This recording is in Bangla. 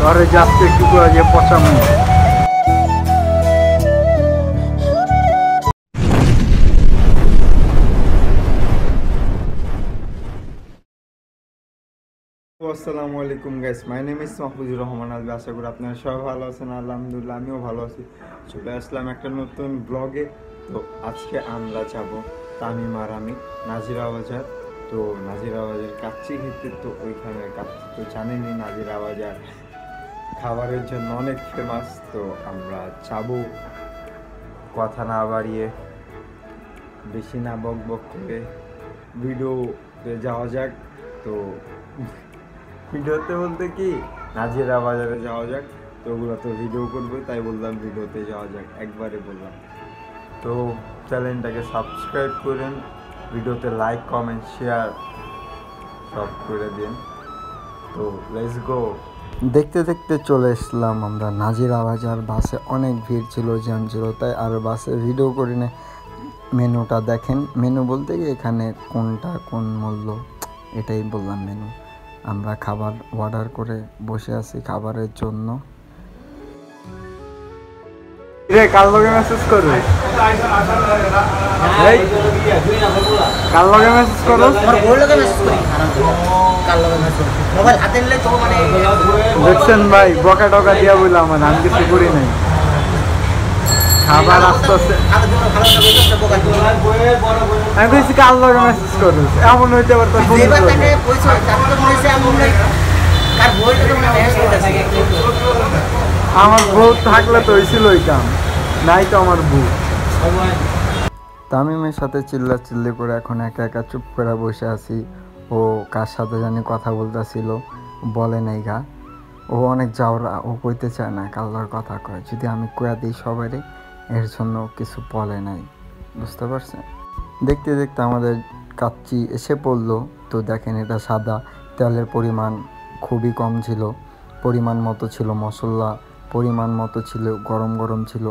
ঘরে যাচ্ছে একটু করে যে পচামো। আসসালামু আলাইকুম guys, my name is Mahfuzur Rahman Albi. আশা করি আপনারা সবাই ভালো আছেন। আলহামদুলিল্লাহ আমিও ভালো আছি। চলে আসলাম একটা নতুন ব্লগে। তো আজকে আমরা যাব তামিম আর আমি নাজিরা বাজার। তো নাজিরা বাজার কাচ্চি খেতে। তো ওইখানে কাচ্চি তো জানেনই, নাজিরা বাজার খাবারের জন্য অনেক ফেমাস। তো আমরা যাব, কথা না বাড়িয়ে বেশি না বক বক করে ভিডিওতে যাওয়া যাক। তো ভিডিওতে বলতে কি, নাজিরা বাজারে যাওয়া যাক। তো ওগুলো তো ভিডিও করবো, তাই বললাম ভিডিওতে যাওয়া যাক, একবারে বললাম। তো চ্যানেলটাকে সাবস্ক্রাইব করেন, ভিডিওতে লাইক কমেন্ট শেয়ার সব করে দিন। তো লেটস গো। দেখতে দেখতে চলে এসলাম আমরা নাজিরা বাজার। বাসে অনেক ভিড় ছিল, জ্যাম ছিল, তাই আর বাসে ভিডিও করি না। মেনুটা দেখেন, মেনু বলতে কি এখানে কোনটা কোন মূল্য এটাই বললাম মেনু। আমরা খাবার অর্ডার করে বসে আছি খাবারের জন্য। রে কাল লগে মেসেজ করো, কাল লগে মেসেজ করো, মোবাইল হাতে নিলে তো মানে দেখছেন ভাই, বকা টকা দিয়া বললাম আমার, আমি কিছু করি নাই। খাবার আসতেছে, আমি বলছি কাল লগে মেসেজ করো, এমন হইতে পারতো। আমার বউ থাকলে তো হয়েছিল ওই কাম, নাই তো আমার বউ। তামিমের সাথে চিল্লা চিল্লি করে এখন একা একা চুপ করে বসে আছি। ও কার সাথে জানি কথা বলতেছিল, বলে নাই গা। ও অনেক যাওরা, ও কইতে চায় না, কাল্লার কথা কয়। যদি আমি কয়া দিই সবারই, এর জন্য কিছু বলে নাই, বুঝতে পারছেন। দেখতে দেখতে আমাদের কাচ্চি এসে পড়লো। তো দেখেন এটা সাদা, তেলের পরিমাণ খুবই কম ছিল, পরিমাণ মতো ছিল, মশলা পরিমাণ মতো ছিল, গরম গরম ছিল।